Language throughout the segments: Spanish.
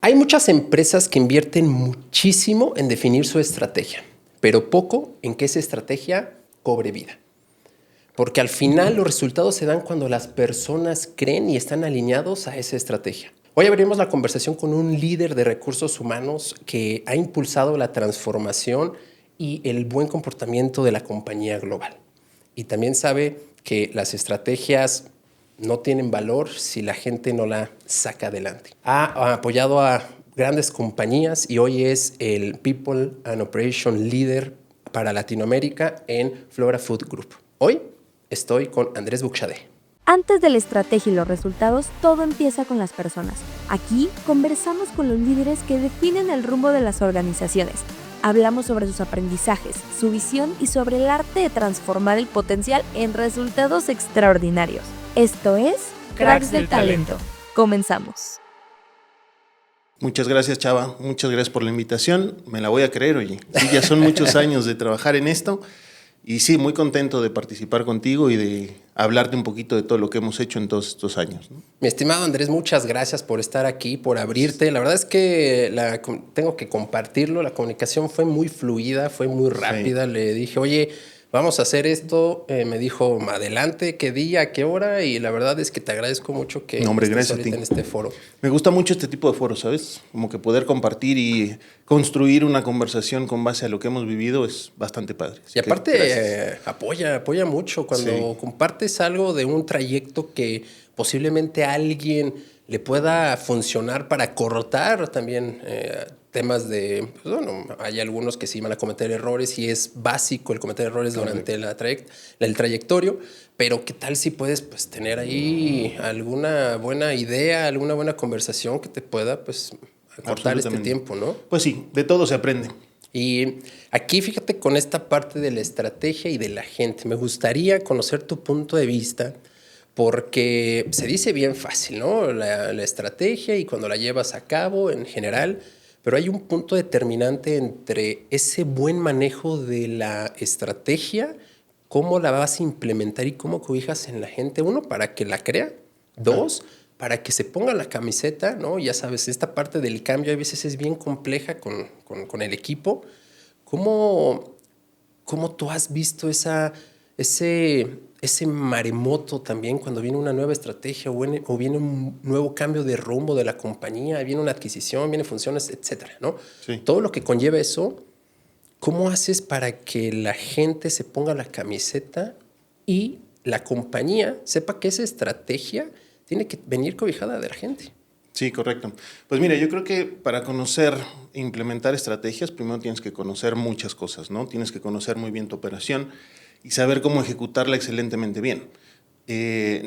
Hay muchas empresas que invierten muchísimo en definir su estrategia, pero poco en que esa estrategia cobre vida. Porque al final los resultados se dan cuando las personas creen y están alineados a esa estrategia. Hoy abrimos la conversación con un líder de recursos humanos que ha impulsado la transformación y el buen comportamiento de la compañía global. Y también sabe que las estrategias no tienen valor si la gente no la saca adelante. Ha apoyado a grandes compañías y hoy es el People and Operation Leader para Latinoamérica en Flora Food Group. Hoy estoy con Andrés Buxadé. Antes de la estrategia y los resultados, todo empieza con las personas. Aquí conversamos con los líderes que definen el rumbo de las organizaciones. Hablamos sobre sus aprendizajes, su visión y sobre el arte de transformar el potencial en resultados extraordinarios. Esto es Cracks del Talento. Comenzamos. Muchas gracias, Chava. Muchas gracias por la invitación. Me la voy a creer, oye. Sí, ya son muchos años de trabajar en esto. Y sí, muy contento de participar contigo y de hablarte un poquito de todo lo que hemos hecho en todos estos años, ¿no? Mi estimado Andrés, muchas gracias por estar aquí, por abrirte. La verdad es que tengo que compartirlo. La comunicación fue muy fluida, fue muy rápida. Sí. Le dije, oye, vamos a hacer esto. Me dijo, adelante, qué día, qué hora. Y la verdad es que te agradezco mucho que estés ahorita en este foro. Me gusta mucho este tipo de foros, ¿sabes? Como que poder compartir y construir una conversación con base a lo que hemos vivido es bastante padre. Así y aparte apoya mucho cuando compartes algo de un trayecto que posiblemente a alguien le pueda funcionar para cortar también temas de, pues bueno, hay algunos que sí van a cometer errores y es básico el cometer errores durante el trayectorio, pero ¿qué tal si puedes pues tener ahí alguna buena idea, alguna buena conversación que te pueda pues cortar este tiempo, ¿no? Pues sí, de todo se aprende. Y aquí fíjate con esta parte de la estrategia y de la gente. Me gustaría conocer tu punto de vista porque se dice bien fácil, ¿no? La estrategia y cuando la llevas a cabo en general, pero hay un punto determinante entre ese buen manejo de la estrategia, cómo la vas a implementar y cómo cobijas en la gente. Uno, para que la crea. Dos, para que se ponga la camiseta, ¿no? Ya sabes, esta parte del cambio a veces es bien compleja con el equipo. ¿Cómo tú has visto ese maremoto también cuando viene una nueva estrategia o viene un nuevo cambio de rumbo de la compañía, viene una adquisición, viene funciones, etcétera, ¿no? Sí. Todo lo que conlleva eso, ¿cómo haces para que la gente se ponga la camiseta y la compañía sepa que esa estrategia tiene que venir cobijada de la gente? Sí, correcto. Pues mira, yo creo que para conocer e implementar estrategias, primero tienes que conocer muchas cosas, ¿no? Tienes que conocer muy bien tu operación y saber cómo ejecutarla excelentemente bien.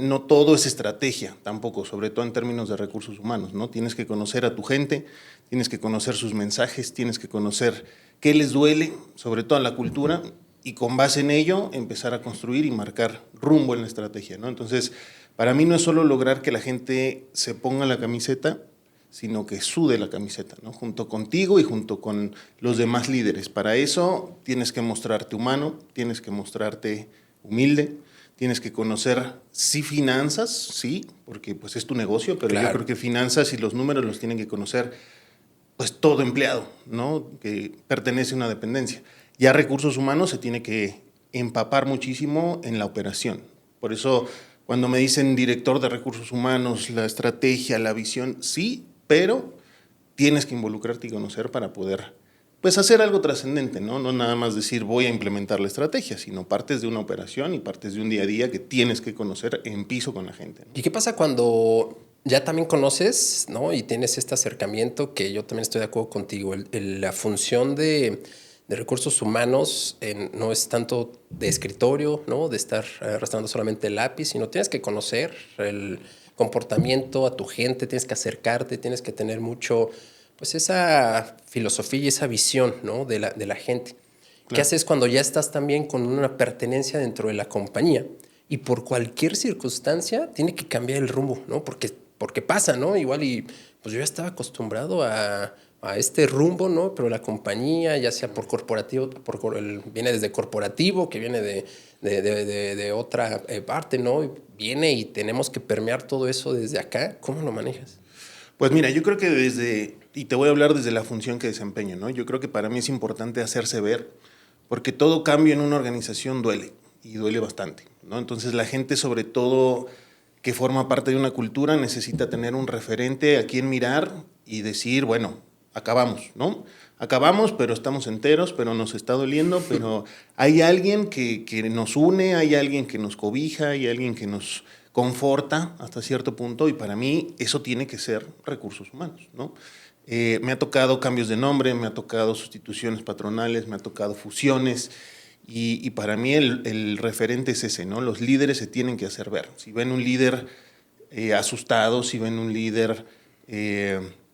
No todo es estrategia tampoco, sobre todo en términos de recursos humanos, ¿no? Tienes que conocer a tu gente, tienes que conocer sus mensajes, tienes que conocer qué les duele, sobre todo en la cultura, y con base en ello empezar a construir y marcar rumbo en la estrategia, ¿no? Entonces, para mí no es solo lograr que la gente se ponga la camiseta, sino que sude la camiseta, ¿no? Junto contigo y junto con los demás líderes. Para eso tienes que mostrarte humano, tienes que mostrarte humilde, tienes que conocer, sí, finanzas, sí, porque pues es tu negocio, pero claro, yo creo que finanzas y los números los tienen que conocer pues todo empleado, ¿no? Que pertenece a una dependencia. Ya recursos humanos se tiene que empapar muchísimo en la operación. Por eso, cuando me dicen director de recursos humanos, la estrategia, la visión, sí, pero tienes que involucrarte y conocer para poder pues hacer algo trascendente, ¿no? No nada más decir voy a implementar la estrategia, sino partes de una operación y partes de un día a día que tienes que conocer en piso con la gente, ¿no? ¿Y qué pasa cuando ya también conoces, ¿no? Y tienes este acercamiento que yo también estoy de acuerdo contigo, la función de recursos humanos no es tanto de escritorio, ¿no? De estar arrastrando solamente el lápiz, sino tienes que conocer el comportamiento a tu gente, tienes que acercarte, tienes que tener mucho, pues esa filosofía y esa visión, ¿no? De la gente. Claro. ¿Qué haces cuando ya estás también con una pertenencia dentro de la compañía? Y por cualquier circunstancia tiene que cambiar el rumbo, ¿no? Porque pasa, ¿no? Igual y pues yo ya estaba acostumbrado a este rumbo, ¿no? Pero la compañía, ya sea por corporativo, viene desde corporativo, que viene de otra parte, ¿no? Viene y tenemos que permear todo eso desde acá. ¿Cómo lo manejas? Pues mira, yo creo que y te voy a hablar desde la función que desempeño, ¿no? Yo creo que para mí es importante hacerse ver, porque todo cambio en una organización duele, y duele bastante, ¿no? Entonces la gente, sobre todo que forma parte de una cultura, necesita tener un referente a quien mirar y decir, bueno, acabamos, ¿no? Acabamos, pero estamos enteros, pero nos está doliendo, pero hay alguien que nos une, hay alguien que nos cobija, hay alguien que nos conforta hasta cierto punto, y para mí eso tiene que ser recursos humanos, ¿no? Me ha tocado cambios de nombre, me ha tocado sustituciones patronales, me ha tocado fusiones, y para mí el referente es ese, ¿no? Los líderes se tienen que hacer ver. Si ven un líder asustado, si ven un líder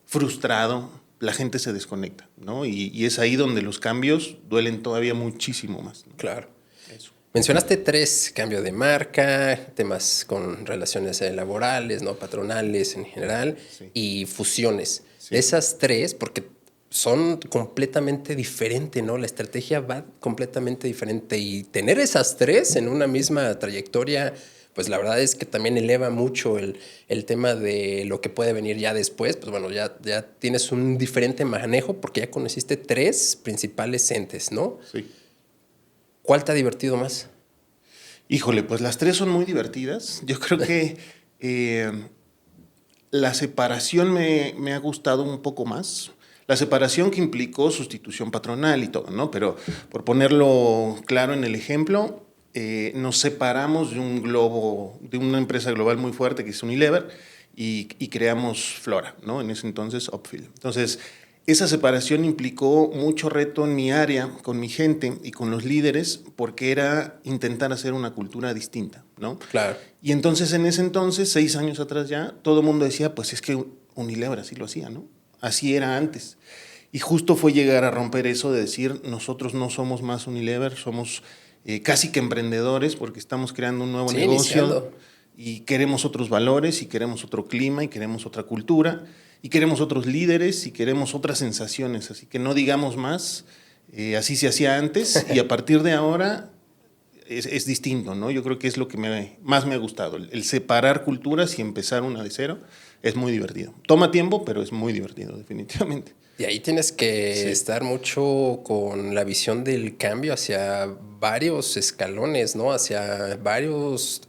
frustrado, la gente se desconecta, ¿no? Y es ahí donde los cambios duelen todavía muchísimo más, ¿no? Claro. Eso. Mencionaste 3, cambio de marca, temas con relaciones laborales, ¿no? Patronales en general, Sí. y fusiones. Sí. De esas 3, porque son completamente diferentes, ¿no? La estrategia va completamente diferente, y tener esas 3 en una misma trayectoria, pues la verdad es que también eleva mucho el tema de lo que puede venir ya después. Pues bueno, ya tienes un diferente manejo porque ya conociste 3 principales entes, ¿no? Sí. ¿Cuál te ha divertido más? Híjole, pues las 3 son muy divertidas. Yo creo que la separación me ha gustado un poco más. La separación que implicó sustitución patronal y todo, ¿no? Pero por ponerlo claro en el ejemplo, nos separamos de de una empresa global muy fuerte que es Unilever, y creamos Flora, ¿no? En ese entonces Upfield. Entonces, esa separación implicó mucho reto en mi área, con mi gente y con los líderes, porque era intentar hacer una cultura distinta, ¿no? Claro. Y entonces, en ese entonces, 6 años atrás ya, todo el mundo decía, pues es que Unilever así lo hacía, ¿no? Así era antes. Y justo fue llegar a romper eso de decir, nosotros no somos más Unilever, somos casi que emprendedores, porque estamos creando un nuevo negocio. Iniciando. Y queremos otros valores, y queremos otro clima, y queremos otra cultura, y queremos otros líderes, y queremos otras sensaciones. Así que no digamos más, así se hacía antes, y a partir de ahora es distinto, ¿no? Yo creo que es lo que más me ha gustado. El separar culturas y empezar una de cero es muy divertido. Toma tiempo, pero es muy divertido, definitivamente. Y ahí tienes que estar mucho con la visión del cambio hacia varios escalones, ¿no? Hacia varios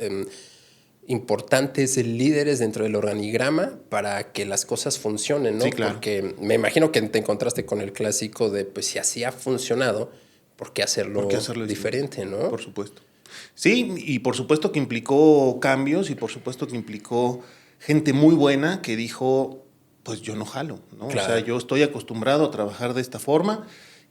importantes líderes dentro del organigrama para que las cosas funcionen, ¿no? Sí, claro. Porque me imagino que te encontraste con el clásico de, pues si así ha funcionado, ¿por qué hacerlo diferente, no? Por supuesto. Sí, y por supuesto que implicó cambios, y por supuesto que implicó gente muy buena que dijo, pues yo no jalo, ¿no? Claro. O sea, yo estoy acostumbrado a trabajar de esta forma,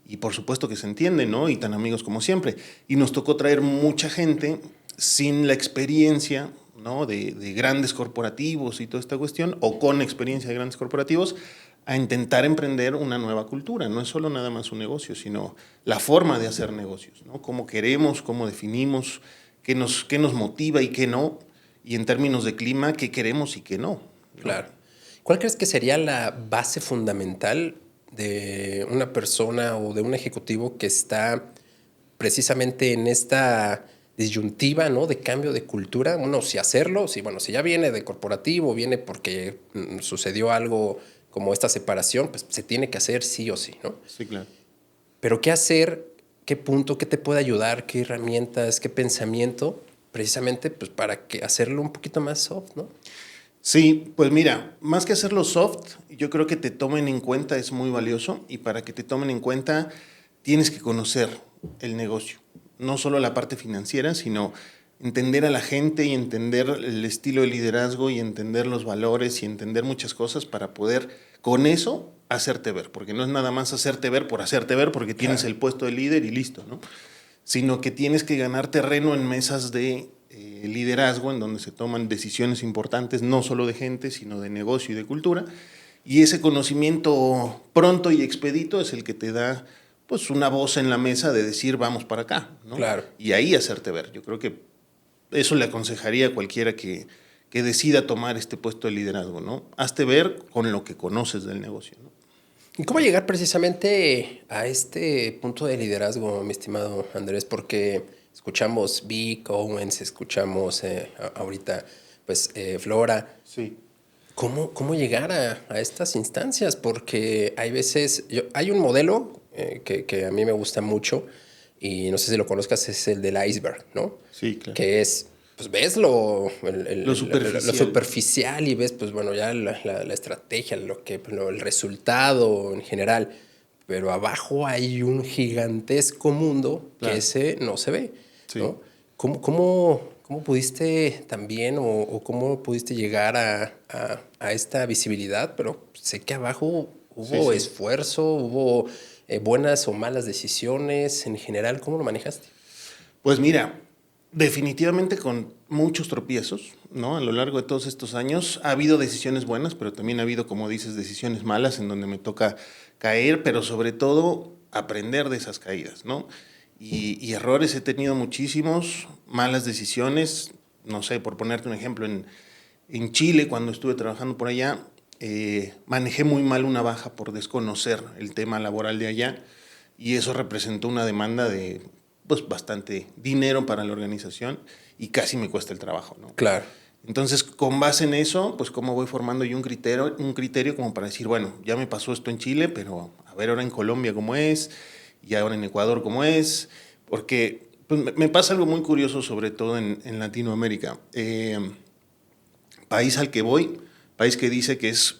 y por supuesto que se entiende, ¿no? Y tan amigos como siempre. Y nos tocó traer mucha gente sin la experiencia, ¿no? de grandes corporativos y toda esta cuestión, o con experiencia de grandes corporativos, a intentar emprender una nueva cultura. No es solo nada más un negocio, sino la forma de hacer negocios, ¿no? Cómo queremos, cómo definimos, qué nos motiva y qué no, y en términos de clima, qué queremos y qué no, ¿no? Claro. ¿Cuál crees que sería la base fundamental de una persona o de un ejecutivo que está precisamente en esta disyuntiva, ¿no? De cambio de cultura? Bueno, si hacerlo, si ya viene de corporativo, viene porque sucedió algo como esta separación, pues se tiene que hacer sí o sí, ¿no? Sí, claro. Pero ¿qué hacer? ¿Qué punto? ¿Qué te puede ayudar? ¿Qué herramientas? ¿Qué pensamiento? Precisamente pues para que hacerlo un poquito más soft, ¿no? Sí, pues mira, más que hacerlo soft, yo creo que te tomen en cuenta es muy valioso, y para que te tomen en cuenta tienes que conocer el negocio, no solo la parte financiera, sino entender a la gente y entender el estilo de liderazgo y entender los valores y entender muchas cosas para poder con eso hacerte ver, porque no es nada más hacerte ver por hacerte ver porque tienes el puesto de líder y listo, ¿no? Sino que tienes que ganar terreno en mesas de liderazgo, en donde se toman decisiones importantes, no solo de gente, sino de negocio y de cultura, y ese conocimiento pronto y expedito es el que te da pues una voz en la mesa de decir vamos para acá, ¿no? Claro. Y ahí hacerte ver. Yo creo que eso le aconsejaría a cualquiera que decida tomar este puesto de liderazgo, ¿no? Hazte ver con lo que conoces del negocio, ¿no? ¿Y cómo llegar precisamente a este punto de liderazgo, mi estimado Andrés? Porque escuchamos Vic, Owens, escuchamos ahorita pues Flora. Sí. ¿cómo llegar a estas instancias? Porque hay veces, hay un modelo que a mí me gusta mucho y no sé si lo conozcas, es el del iceberg, ¿no? Sí, claro. Que es, pues ves Lo superficial. lo superficial y ves, pues bueno, ya la estrategia, el resultado en general. Pero abajo hay un gigantesco mundo Claro. que ese no se ve, Sí. ¿no? ¿Cómo pudiste también o cómo pudiste llegar a esta visibilidad? Pero sé que abajo hubo Sí. esfuerzo, hubo buenas o malas decisiones. En general, ¿cómo lo manejaste? Pues mira, definitivamente con muchos tropiezos, ¿no? A lo largo de todos estos años ha habido decisiones buenas, pero también ha habido, como dices, decisiones malas en donde me toca caer, pero sobre todo aprender de esas caídas, ¿no? Y errores he tenido muchísimos, malas decisiones, no sé, por ponerte un ejemplo, en Chile, cuando estuve trabajando por allá, manejé muy mal una baja por desconocer el tema laboral de allá y eso representó una demanda de pues bastante dinero para la organización y casi me cuesta el trabajo, ¿no? Claro. Entonces, con base en eso, pues cómo voy formando yo un criterio como para decir, bueno, ya me pasó esto en Chile, pero a ver ahora en Colombia cómo es, y ahora en Ecuador cómo es, porque pues, me pasa algo muy curioso, sobre todo en Latinoamérica. País al que voy, país que dice que es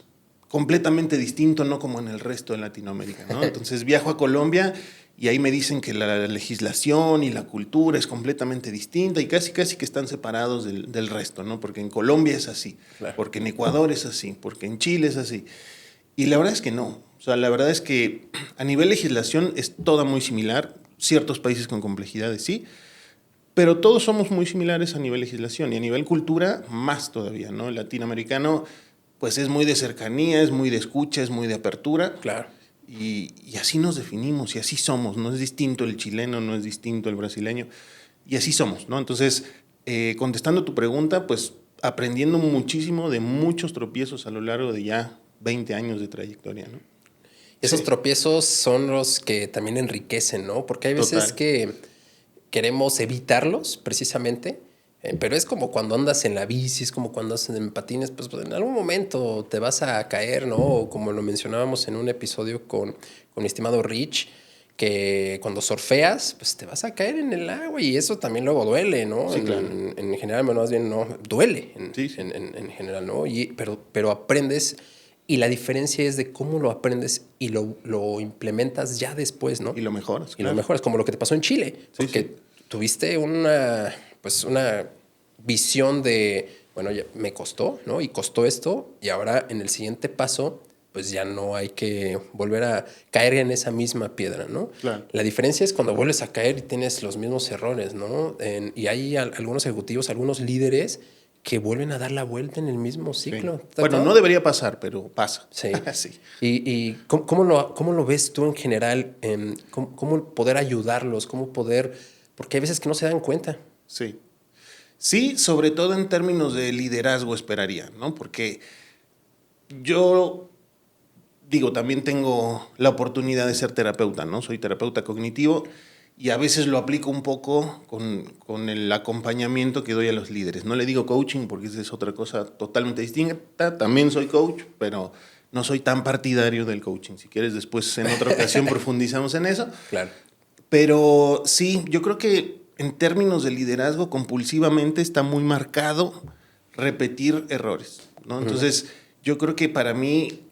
completamente distinto, no como en el resto de Latinoamérica, ¿no? Entonces viajo a Colombia y ahí me dicen que la legislación y la cultura es completamente distinta y casi que están separados del resto, ¿no? Porque en Colombia es así, Claro. porque en Ecuador es así, porque en Chile es así. Y la verdad es que no. O sea, la verdad es que a nivel legislación es toda muy similar, ciertos países con complejidades sí, pero todos somos muy similares a nivel legislación y a nivel cultura más todavía, ¿no? El latinoamericano pues es muy de cercanía, es muy de escucha, es muy de apertura. Claro. Y así nos definimos y así somos. No es distinto el chileno, no es distinto el brasileño. Y así somos, ¿no? Entonces, contestando tu pregunta, pues aprendiendo muchísimo de muchos tropiezos a lo largo de ya 20 años de trayectoria, ¿no? Esos Sí. tropiezos son los que también enriquecen, ¿no? Porque hay veces Total. que queremos evitarlos precisamente, pero es como cuando andas en la bici, es como cuando andas en patines, pues en algún momento te vas a caer, ¿no? O como lo mencionábamos en un episodio con mi estimado Rich, que cuando surfeas, pues te vas a caer en el agua y eso también luego duele, ¿no? Sí, claro. En general, bueno, más bien no, duele Sí. en general, ¿no? Pero aprendes y la diferencia es de cómo lo aprendes y lo implementas ya después, ¿no? Y lo mejoras, Y lo claro. mejoras, como lo que te pasó en Chile, Sí, porque sí. tuviste una visión de, bueno, ya me costó, ¿no? Y costó esto, y ahora en el siguiente paso, pues ya no hay que volver a caer en esa misma piedra, ¿no? Claro. La diferencia es cuando vuelves a caer y tienes los mismos errores, ¿no? Y hay algunos ejecutivos, algunos líderes que vuelven a dar la vuelta en el mismo ciclo. Sí. Bueno, no debería pasar, pero pasa. Sí. Sí. ¿Y cómo lo ves tú en general? ¿Cómo poder ayudarlos? ¿Cómo poder...? Porque hay veces que no se dan cuenta. Sí. Sí, sobre todo en términos de liderazgo esperaría, ¿no? Porque yo digo, también tengo la oportunidad de ser terapeuta, ¿no? Soy terapeuta cognitivo y a veces lo aplico un poco con el acompañamiento que doy a los líderes. No le digo coaching porque esa es otra cosa totalmente distinta. También soy coach, pero no soy tan partidario del coaching. Si quieres, después en otra ocasión profundizamos en eso. Claro. Pero sí, yo creo que en términos de liderazgo compulsivamente está muy marcado repetir errores, ¿no? Entonces, yo creo que para mí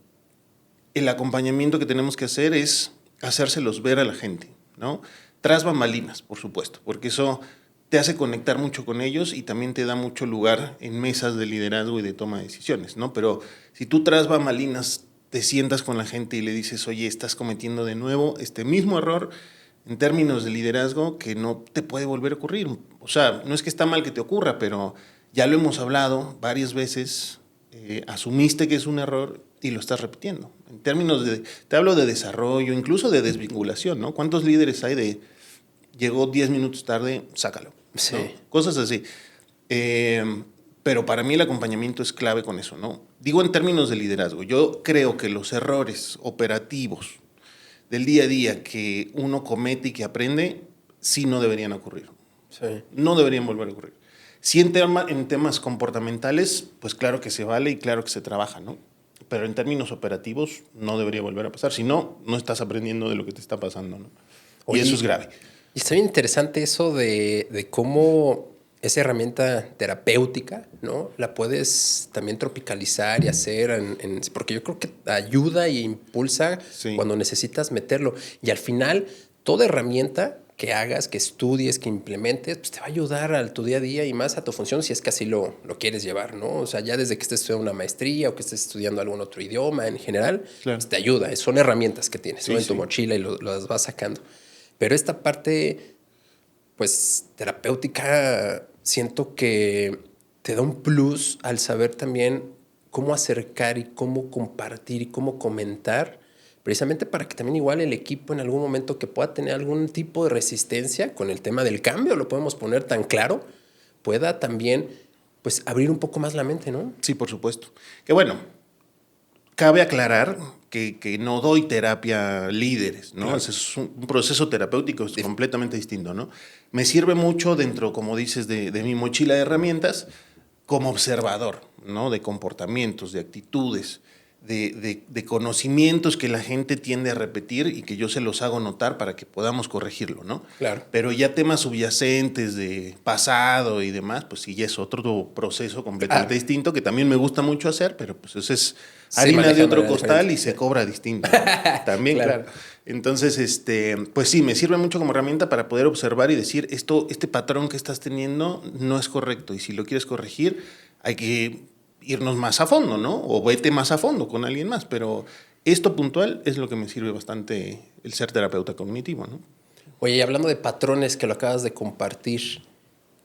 el acompañamiento que tenemos que hacer es hacérselos ver a la gente, ¿no? Tras bambalinas, por supuesto, porque eso te hace conectar mucho con ellos y también te da mucho lugar en mesas de liderazgo y de toma de decisiones, ¿no? Pero si tú tras bambalinas te sientas con la gente y le dices, oye, estás cometiendo de nuevo este mismo error en términos de liderazgo que no te puede volver a ocurrir. O sea, no es que está mal que te ocurra, pero ya lo hemos hablado varias veces, asumiste que es un error y lo estás repitiendo. En términos de, te hablo de desarrollo, incluso de desvinculación, ¿no? ¿Cuántos líderes hay de llegó 10 minutos tarde, sácalo? Sí. ¿No? Cosas así. Pero para mí el acompañamiento es clave con eso, ¿no? Digo en términos de liderazgo. Yo creo que los errores operativos del día a día que uno comete y que aprende, sí no deberían ocurrir. Sí. No deberían volver a ocurrir. Sí, en temas comportamentales, pues claro que se vale y claro que se trabaja, ¿no? Pero en términos operativos no debería volver a pasar. Si no, no estás aprendiendo de lo que te está pasando, ¿no? Oye, Y eso es grave. y está bien interesante eso de cómo esa herramienta terapéutica, ¿no? La puedes también tropicalizar y hacer porque yo creo que ayuda e impulsa Sí. cuando necesitas meterlo. Y al final, toda herramienta que hagas, que estudies, que implementes, pues te va a ayudar a tu día a día y más a tu función si es que así lo quieres llevar, ¿no? O sea, ya desde que estés estudiando una maestría o que estés estudiando algún otro idioma en general, Claro. pues te ayuda. Son herramientas que tienes, Sí, ¿no? En tu sí. mochila y las vas sacando. Pero esta parte, pues, terapéutica, siento que te da un plus al saber también cómo acercar y cómo compartir y cómo comentar, precisamente para que también igual el equipo en algún momento que pueda tener algún tipo de resistencia con el tema del cambio, lo podemos poner tan claro, pueda también, pues, abrir un poco más la mente, ¿no? Sí, por supuesto. Que bueno, cabe aclarar que no doy terapia a líderes, ¿no? Claro. Ese es un proceso terapéutico es completamente distinto, ¿no? Me sirve mucho dentro, como dices, de mi mochila de herramientas como observador, ¿no? De comportamientos, de actitudes, de conocimientos que la gente tiende a repetir y que yo se los hago notar para que podamos corregirlo, ¿no? Claro. Pero ya temas subyacentes de pasado y demás, pues sí, ya es otro proceso completamente distinto que también me gusta mucho hacer, pero pues eso es Se harina maneja de de otro manera costal diferente. y se cobra distinto, ¿no? También, Claro. claro. Entonces, pues sí, me sirve mucho como herramienta para poder observar y decir, este patrón que estás teniendo no es correcto y si lo quieres corregir, hay que irnos más a fondo, ¿no? O vete más a fondo con alguien más, pero esto puntual es lo que me sirve bastante el ser terapeuta cognitivo, ¿no? Oye, y hablando de patrones que lo acabas de compartir,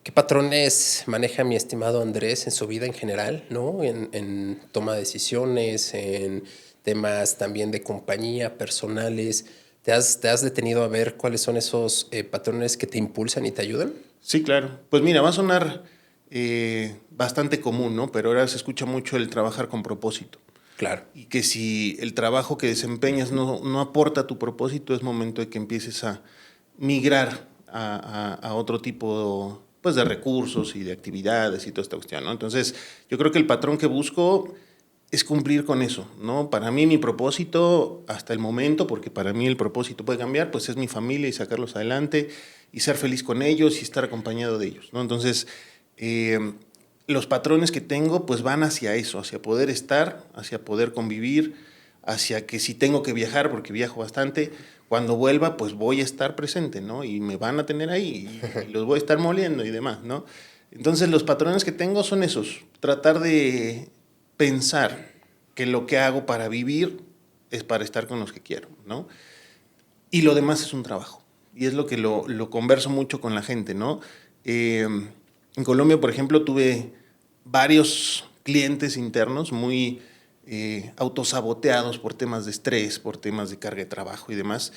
¿qué patrones maneja mi estimado Andrés en su vida en general, ¿no? En toma de decisiones, en temas también de compañía, personales. ¿Te has detenido a ver cuáles son esos patrones que te impulsan y te ayudan? Sí, claro. Pues mira, va a sonar bastante común, ¿no? Pero ahora se escucha mucho el trabajar con propósito. Claro. Y que si el trabajo que desempeñas no aporta a tu propósito, es momento de que empieces a migrar a otro tipo pues, de recursos y de actividades y toda esta cuestión, ¿no? Entonces, yo creo que el patrón que busco es cumplir con eso, ¿no? Para mí mi propósito hasta el momento, porque para mí el propósito puede cambiar, pues es mi familia y sacarlos adelante y ser feliz con ellos y estar acompañado de ellos, ¿no? Entonces, los patrones que tengo pues van hacia eso, hacia poder estar, hacia poder convivir, hacia que si tengo que viajar, porque viajo bastante, cuando vuelva pues voy a estar presente, ¿no? Y me van a tener ahí y los voy a estar moliendo y demás, ¿no? Entonces los patrones que tengo son esos, tratar de pensar que lo que hago para vivir es para estar con los que quiero, ¿no? Y lo demás es un trabajo. Y es lo que lo converso mucho con la gente, ¿no? En Colombia, por ejemplo, tuve varios clientes internos muy autosaboteados por temas de estrés, por temas de carga de trabajo y demás.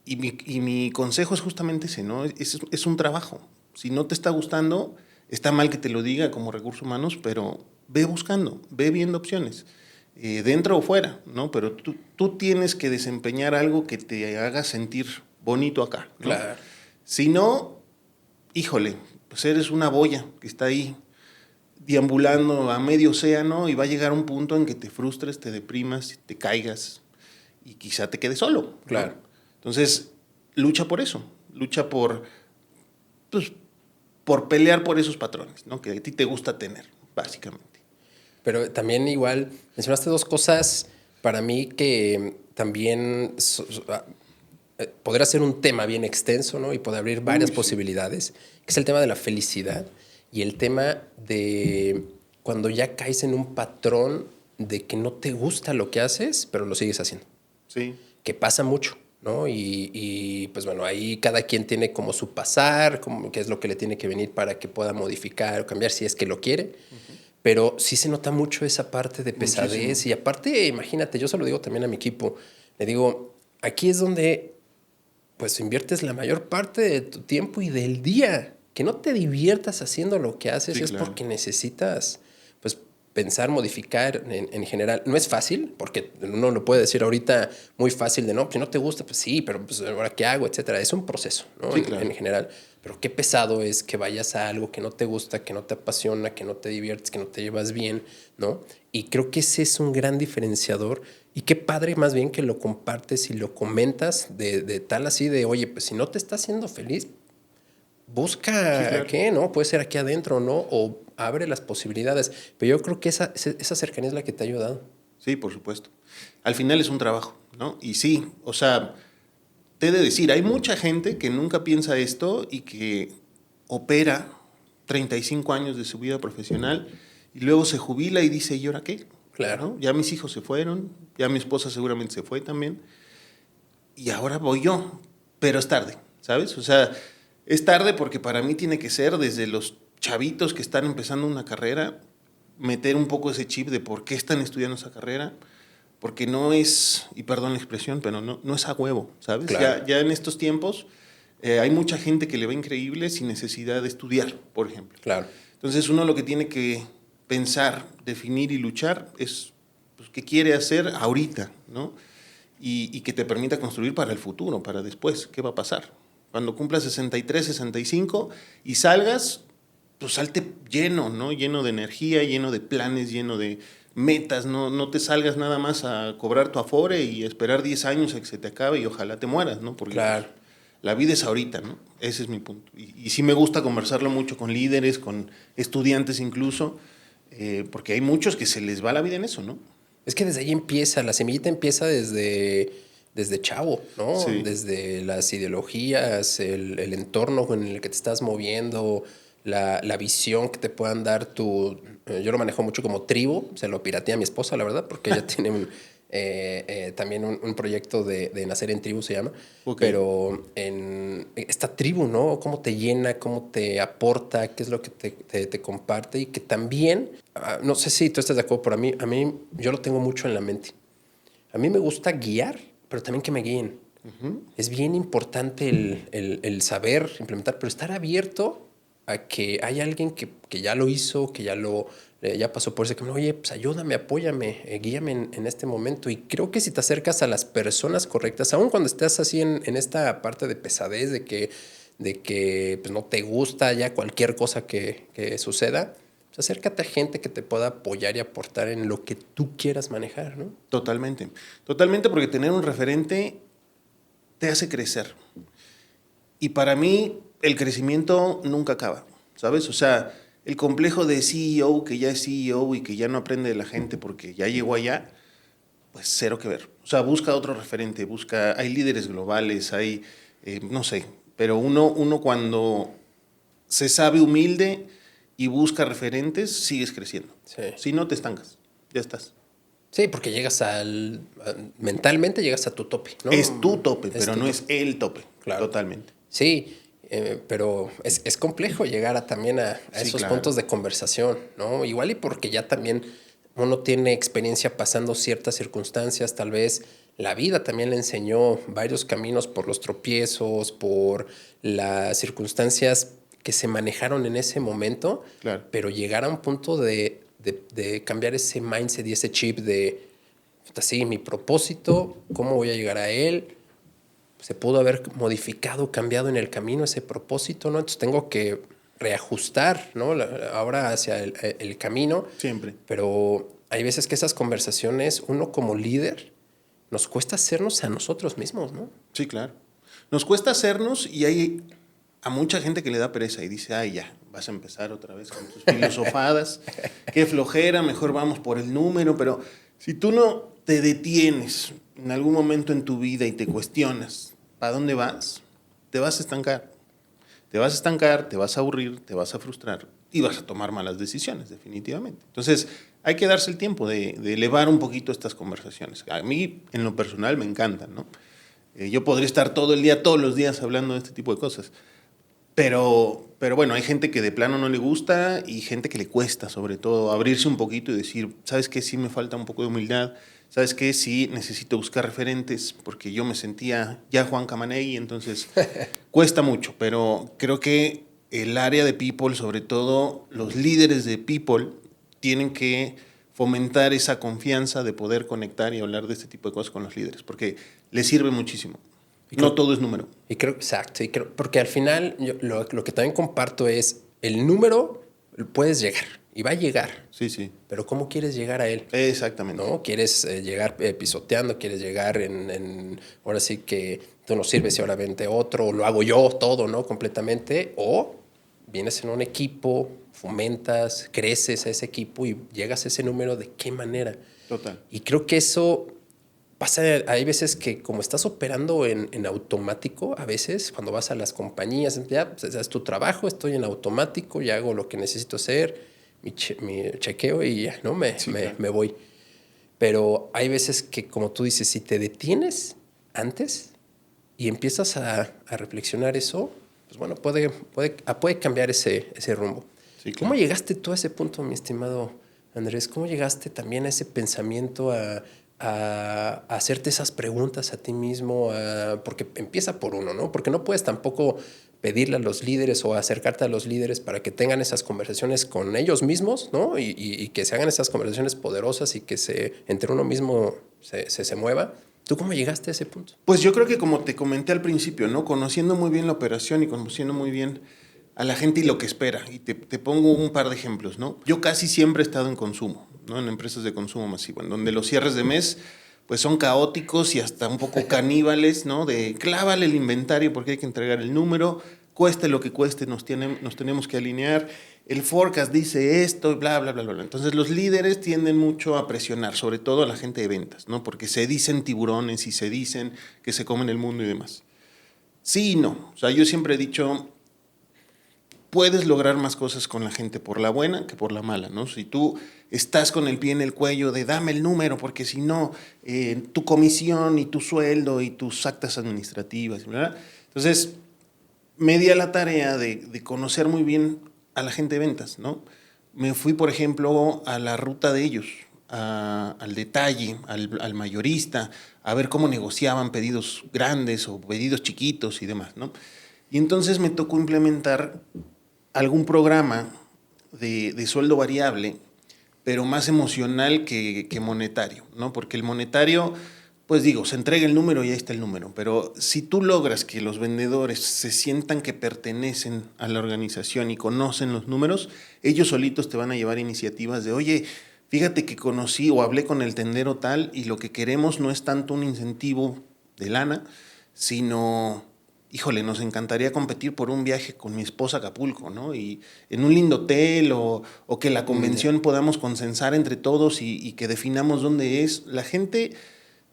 Y mi consejo es justamente ese, ¿no? Es un trabajo. Si no te está gustando, está mal que te lo diga como recursos humanos, pero ve buscando, ve viendo opciones, dentro o fuera, ¿no? Pero tú tienes que desempeñar algo que te haga sentir bonito acá, ¿no? Claro. Si no, híjole, pues eres una boya que está ahí deambulando a medio océano y va a llegar un punto en que te frustres, te deprimas, te caigas y quizá te quedes solo, ¿no? Claro. Entonces, lucha por eso, lucha pues, por pelear por esos patrones, ¿no? Que a ti te gusta tener, básicamente. Pero también igual mencionaste dos cosas para mí que también podría ser un tema bien extenso, ¿no? Y puede abrir varias posibilidades, que es el tema de la felicidad y el tema de cuando ya caes en un patrón de que no te gusta lo que haces, pero lo sigues haciendo. Sí. Que pasa mucho, ¿no? Pues bueno, ahí cada quien tiene como su pasar, como qué es lo que le tiene que venir para que pueda modificar o cambiar si es que lo quiere. Pero sí se nota mucho esa parte de pesadez. Muchísimo. Y aparte, imagínate, yo se lo digo también a mi equipo. Le digo, aquí es donde pues inviertes la mayor parte de tu tiempo y del día. Que no te diviertas haciendo lo que haces Sí, es claro. porque necesitas pues pensar, modificar en general. No es fácil, porque uno lo puede decir ahorita muy fácil de no, si no te gusta, pues sí, pero pues ahora qué hago, etcétera. Es un proceso, ¿no? Sí, claro. En general. pero qué pesado es que vayas a algo que no te gusta, que no te apasiona, que no te diviertes, que no te llevas bien, ¿no? Y creo que ese es un gran diferenciador y qué padre más bien que lo compartes y lo comentas de tal así de, oye, pues si no te está haciendo feliz, Sí, busca claro. qué, ¿no? Puede ser aquí adentro, ¿no? O abre las posibilidades. Pero yo creo que esa cercanía es la que te ha ayudado. Sí, por supuesto. Al final es un trabajo, ¿no? Y sí, o sea, te he de decir, hay mucha gente que nunca piensa esto y que opera 35 años de su vida profesional y luego se jubila y dice, ¿y ahora qué? Claro. ¿No? Ya mis hijos se fueron, ya mi esposa seguramente se fue también y ahora voy yo, pero es tarde, ¿sabes? O sea, es tarde porque para mí tiene que ser desde los chavitos que están empezando una carrera, meter un poco ese chip de por qué están estudiando esa carrera, porque no es, y perdón la expresión, pero no es a huevo, ¿sabes? Claro. Ya en estos tiempos hay mucha gente que le va increíble sin necesidad de estudiar, por ejemplo. Claro. Entonces uno lo que tiene que pensar, definir y luchar es pues, qué quiere hacer ahorita, ¿no? Y que te permita construir para el futuro, para después, qué va a pasar. Cuando cumplas 63, 65 y salgas, pues salte lleno, ¿no? Lleno de energía, lleno de planes, lleno de metas, no te salgas nada más a cobrar tu afore y esperar 10 años a que se te acabe y ojalá te mueras, ¿no? Porque Claro. pues, la vida es ahorita, ¿no? Ese es mi punto. Y sí me gusta conversarlo mucho con líderes, con estudiantes incluso, porque hay muchos que se les va la vida en eso, ¿no? Es que desde ahí empieza, la semillita empieza desde chavo, ¿no? Sí. Desde las ideologías, el entorno en el que te estás moviendo, la visión que te puedan dar yo lo manejo mucho como tribu, se lo pirateé a mi esposa, la verdad, porque ella tiene también un proyecto de nacer en tribu, se llama. Ok. Pero en esta tribu, ¿no? Cómo te llena, cómo te aporta, qué es lo que te comparte y que también, no sé si tú estás de acuerdo, pero a mí yo lo tengo mucho en la mente. A mí me gusta guiar, pero también que me guíen. Es bien importante el saber implementar, pero estar abierto a que hay alguien que ya lo hizo, que ya pasó por ese camino. Oye, pues ayúdame, apóyame, guíame en este momento. Y creo que si te acercas a las personas correctas, aun cuando estás así en esta parte de pesadez, de que pues, no te gusta ya cualquier cosa que suceda, pues acércate a gente que te pueda apoyar y aportar en lo que tú quieras manejar, ¿no? Totalmente. Totalmente porque tener un referente te hace crecer. Y para mí el crecimiento nunca acaba, ¿sabes? O sea, el complejo de CEO que ya es CEO y que ya no aprende de la gente porque ya llegó allá, pues cero que ver. O sea, busca otro referente, hay líderes globales, no sé, pero uno cuando se sabe humilde y busca referentes, sigues creciendo. Sí. Si no, te estancas, ya estás. Sí, porque mentalmente llegas a tu tope, ¿no? Es tu tope, pero tu no tope. es el tope. Claro. Totalmente. Sí, pero es complejo llegar también a Sí, esos claro. puntos de conversación, ¿no? Igual y porque ya también uno tiene experiencia pasando ciertas circunstancias, tal vez la vida también le enseñó varios caminos por los tropiezos, por las circunstancias que se manejaron en ese momento, Claro. pero llegar a un punto de cambiar ese mindset y ese chip de, sí, mi propósito, cómo voy a llegar a él, se pudo haber modificado, cambiado en el camino ese propósito, ¿no? Entonces tengo que reajustar, ¿no? Ahora hacia el camino. Siempre. Pero hay veces que esas conversaciones, uno como líder, nos cuesta hacernos a nosotros mismos, ¿no? Sí, claro. Nos cuesta hacernos y hay a mucha gente que le da pereza y dice, ay, ya, vas a empezar otra vez con tus filosofadas, qué flojera, mejor vamos por el número, pero si tú no te detienes en algún momento en tu vida y te cuestionas, ¿para dónde vas? Te vas a estancar. Te vas a estancar, te vas a aburrir, te vas a frustrar y vas a tomar malas decisiones, definitivamente. Entonces, hay que darse el tiempo de elevar un poquito estas conversaciones. A mí, en lo personal, me encantan, ¿no? Yo podría estar todo el día, todos los días hablando de este tipo de cosas. Pero bueno, hay gente que de plano no le gusta y gente que le cuesta, sobre todo, abrirse un poquito y decir, ¿sabes qué? Sí me falta un poco de humildad. ¿Sabes qué? Sí necesito buscar referentes porque yo me sentía ya Juan Camaney, entonces cuesta mucho. Pero creo que el área de people, sobre todo los líderes de people, tienen que fomentar esa confianza de poder conectar y hablar de este tipo de cosas con los líderes, porque les sirve muchísimo. No todo es número. Y creo, exacto, y creo, porque al final lo que también comparto es el número puedes llegar y va a llegar. Sí, sí. Pero ¿cómo quieres llegar a él? Exactamente. ¿No? ¿Quieres llegar pisoteando? ¿Quieres llegar ahora sí que tú no sirves y ahora vente otro? ¿O lo hago yo todo, no? Completamente. O vienes en un equipo, fomentas, creces a ese equipo y llegas a ese número. ¿De qué manera? Total. Y creo que eso pasa, hay veces que como estás operando en automático, a veces cuando vas a las compañías, ya pues, es tu trabajo, estoy en automático, ya hago lo que necesito hacer, mi chequeo y ya, ¿no? Me voy. Pero hay veces que, como tú dices, si te detienes antes y empiezas a reflexionar eso, pues bueno, puede cambiar ese rumbo. Sí, claro. ¿Cómo llegaste tú a ese punto, mi estimado Andrés? ¿Cómo llegaste también a ese pensamiento, a hacerte esas preguntas a ti mismo? Porque empieza por uno, ¿no? Porque no puedes tampoco pedirle a los líderes o acercarte a los líderes para que tengan esas conversaciones con ellos mismos, ¿no? Y que se hagan esas conversaciones poderosas y que entre uno mismo se mueva. ¿Tú cómo llegaste a ese punto? Pues yo creo que como te comenté al principio, ¿no? Conociendo muy bien la operación y conociendo muy bien a la gente y lo que espera. Y te pongo un par de ejemplos, ¿no? Yo casi siempre he estado en consumo, ¿no? En empresas de consumo masivo, en donde los cierres de mes pues son caóticos y hasta un poco caníbales, ¿no? De clávale el inventario porque hay que entregar el número, cueste lo que cueste, nos tenemos que alinear, el forecast dice esto, bla, bla, bla, bla. Entonces los líderes tienden mucho a presionar, sobre todo a la gente de ventas, ¿no? Porque se dicen tiburones y se dicen que se comen el mundo y demás. Sí y no. O sea, yo siempre he dicho, puedes lograr más cosas con la gente por la buena que por la mala, ¿no? Si tú estás con el pie en el cuello de dame el número, porque si no, tu comisión y tu sueldo y tus actas administrativas, ¿verdad? Entonces, me di a la tarea de conocer muy bien a la gente de ventas, ¿no? Me fui, por ejemplo, a la ruta de ellos, al detalle, al mayorista, a ver cómo negociaban pedidos grandes o pedidos chiquitos y demás, ¿no? Y entonces me tocó implementar algún programa de sueldo variable, pero más emocional que monetario, ¿no? Porque el monetario, pues digo, se entrega el número y ahí está el número, pero si tú logras que los vendedores se sientan que pertenecen a la organización y conocen los números, ellos solitos te van a llevar iniciativas de, oye, fíjate que conocí o hablé con el tendero tal y lo que queremos no es tanto un incentivo de lana, sino, híjole, nos encantaría competir por un viaje con mi esposa a Acapulco, ¿no? Y en un lindo hotel o que la convención podamos consensar entre todos y que definamos dónde es. La gente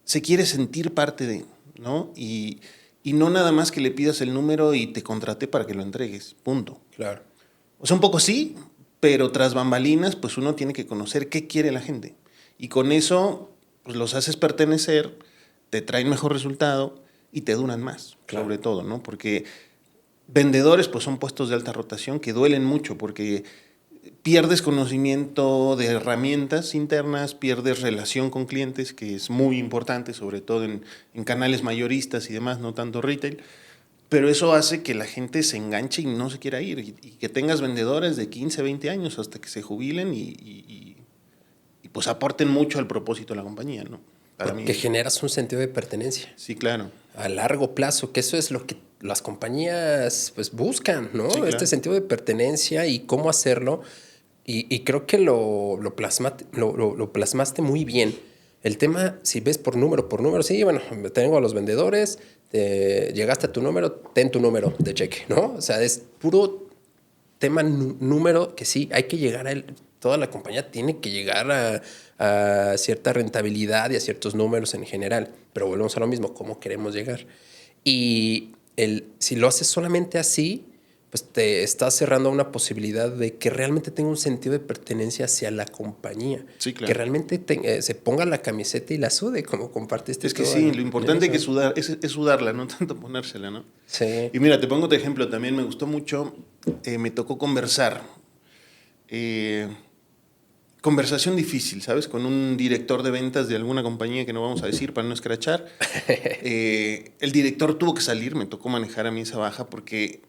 se quiere sentir parte de, ¿no? Y no nada más que le pidas el número y te contraté para que lo entregues, punto. Claro. O sea, un poco sí, pero tras bambalinas, pues uno tiene que conocer qué quiere la gente. Y con eso, pues los haces pertenecer, te traen mejor resultado y te duran más, claro, sobre todo, ¿no? Porque vendedores, pues son puestos de alta rotación que duelen mucho porque pierdes conocimiento de herramientas internas, pierdes relación con clientes, que es muy importante, sobre todo en canales mayoristas y demás, no tanto retail, pero eso hace que la gente se enganche y no se quiera ir, y que tengas vendedores de 15, 20 años hasta que se jubilen y pues aporten mucho al propósito de la compañía, ¿no? Para mí. Que generas un sentido de pertenencia. Sí, claro. A largo plazo, que eso es lo que las compañías pues buscan, ¿no? Sí, claro. Este sentido de pertenencia y cómo hacerlo. Y creo que lo plasmaste muy bien. El tema, si ves por número, sí, bueno, tengo a los vendedores, llegaste a tu número, ten tu número de cheque, ¿no? O sea, es puro tema número que sí, hay que llegar a él. Toda la compañía tiene que llegar a cierta rentabilidad y a ciertos números en general. Pero volvemos a lo mismo, ¿cómo queremos llegar? Y si lo haces solamente así, pues te estás cerrando una posibilidad de que realmente tenga un sentido de pertenencia hacia la compañía. Sí, claro. Que realmente se ponga la camiseta y la sude, como compartiste. Es que sí, lo importante que es sudarla, no tanto ponérsela, ¿no? Sí. Y mira, te pongo otro ejemplo también, me gustó mucho, me tocó conversar. Conversación difícil, ¿sabes? Con un director de ventas de alguna compañía que no vamos a decir para no escrachar. El director tuvo que salir, me tocó manejar a mí esa baja porque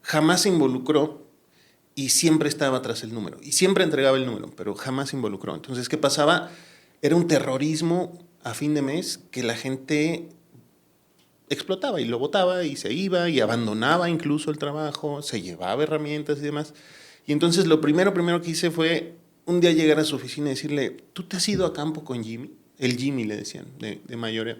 jamás se involucró y siempre estaba tras el número. Y siempre entregaba el número, pero jamás se involucró. Entonces, ¿qué pasaba? Era un terrorismo a fin de mes que la gente explotaba y lo botaba y se iba y abandonaba incluso el trabajo, se llevaba herramientas y demás. Y entonces lo primero que hice fue un día llegar a su oficina y decirle, ¿tú te has ido a campo con Jimmy? El Jimmy le decían, de mayoreo.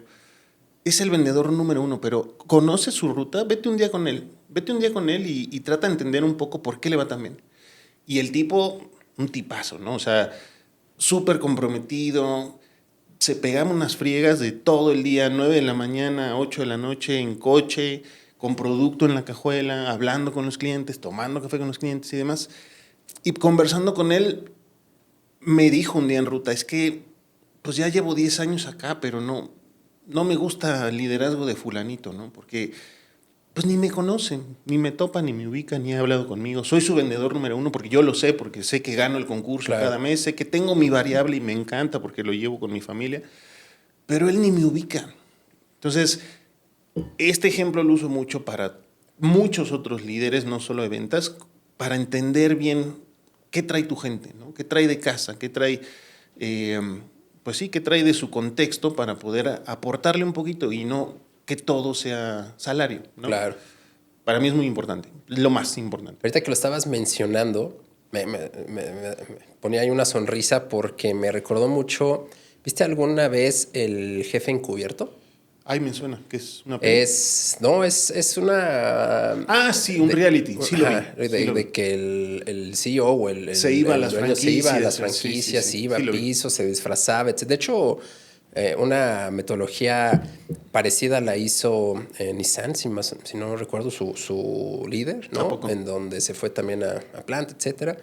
Es el vendedor número 1, pero ¿conoce su ruta? Vete un día con él. Vete un día con él y trata de entender un poco por qué le va tan bien. Y el tipo, un tipazo, ¿no? O sea, súper comprometido. Se pegaba unas friegas de todo el día, 9 de la mañana, 8 de la noche, en coche, con producto en la cajuela, hablando con los clientes, tomando café con los clientes y demás. Y conversando con él, me dijo un día en ruta, es que pues ya llevo 10 años acá, pero no me gusta el liderazgo de fulanito, ¿no? Porque pues ni me conocen, ni me topan, ni me ubican, ni ha hablado conmigo. Soy su vendedor número 1 porque yo lo sé, porque sé que gano el concurso Claro. cada mes, sé que tengo mi variable y me encanta porque lo llevo con mi familia, pero él ni me ubica. Entonces, este ejemplo lo uso mucho para muchos otros líderes, no solo de ventas, para entender bien qué trae tu gente, ¿no? Qué trae de casa, qué trae, pues sí, qué trae de su contexto para poder aportarle un poquito y no que todo sea salario, ¿no? Claro. Para mí es muy importante, lo más importante. Ahorita que lo estabas mencionando, me ponía ahí una sonrisa porque me recordó mucho. ¿Viste alguna vez El Jefe Encubierto? Ay, me suena, que es una película. Es una... Ah, sí, un reality, sí lo vi. Ajá, Sí lo vi. de que el CEO o Se iba a el las dueño se iba a las franquicias, franquicias, sí, se iba sí a lo vi. pisos, se disfrazaba, etc. De hecho, una metodología parecida la hizo Nissan, si no recuerdo, su líder, ¿A ¿no? poco? En donde se fue también a Plant, etcétera,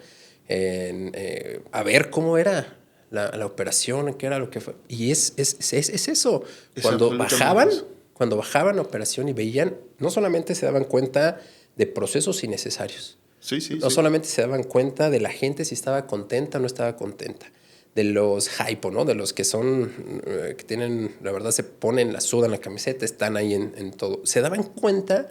a ver cómo era la operación, qué era lo que fue. Y es eso. Es Cuando absolutamente eso. cuando bajaban la operación y veían, no solamente se daban cuenta de procesos innecesarios, Sí, sí, no sí. solamente se daban cuenta de la gente si estaba contenta o no estaba contenta, de los hypo, ¿no? De los que son, que tienen, la verdad, se ponen, la sudan la camiseta, están ahí en todo. Se daban cuenta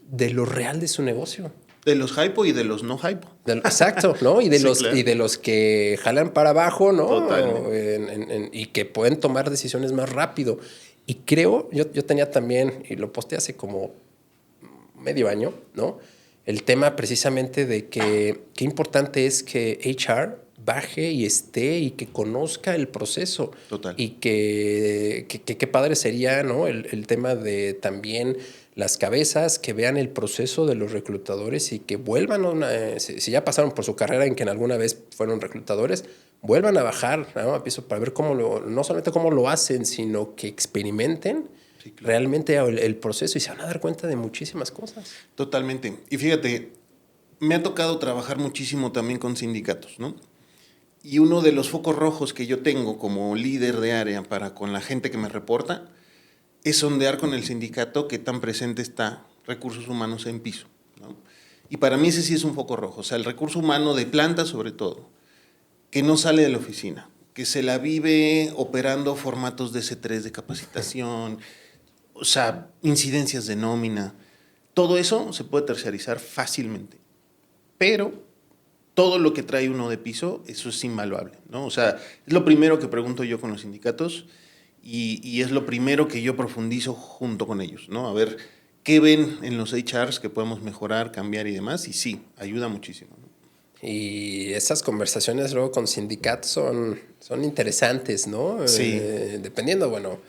de lo real de su negocio. De los hypo y de los no hypo. Exacto, ¿no? Y de, Sí, claro. y de los que jalan para abajo, ¿no? Totalmente. Y que pueden tomar decisiones más rápido. Y creo, yo tenía también, y lo posté hace como medio año, ¿no? El tema precisamente de que qué importante es que HR baje y esté y que conozca el proceso. Total. Y que qué padre sería, ¿no? El tema de también las cabezas que vean el proceso de los reclutadores y que vuelvan, si ya pasaron por su carrera en que en alguna vez fueron reclutadores, vuelvan a bajar, ¿no? A piso para ver no solamente cómo lo hacen, sino que experimenten Sí, claro. realmente el proceso y se van a dar cuenta de muchísimas cosas. Totalmente. Y fíjate, me ha tocado trabajar muchísimo también con sindicatos, ¿no? Y uno de los focos rojos que yo tengo como líder de área para con la gente que me reporta es sondear con el sindicato qué tan presente está recursos humanos en piso, ¿no? Y para mí ese sí es un foco rojo, o sea, el recurso humano de planta sobre todo, que no sale de la oficina, que se la vive operando formatos de C3 de capacitación, o sea, incidencias de nómina, todo eso se puede terciarizar fácilmente, pero todo lo que trae uno de piso, eso es invaluable, ¿no? O sea, es lo primero que pregunto yo con los sindicatos y es lo primero que yo profundizo junto con ellos, ¿no? A ver qué ven en los HRs que podemos mejorar, cambiar y demás, y sí, ayuda muchísimo, ¿no? Y esas conversaciones luego con sindicatos son interesantes, ¿no? Sí. Dependiendo, bueno,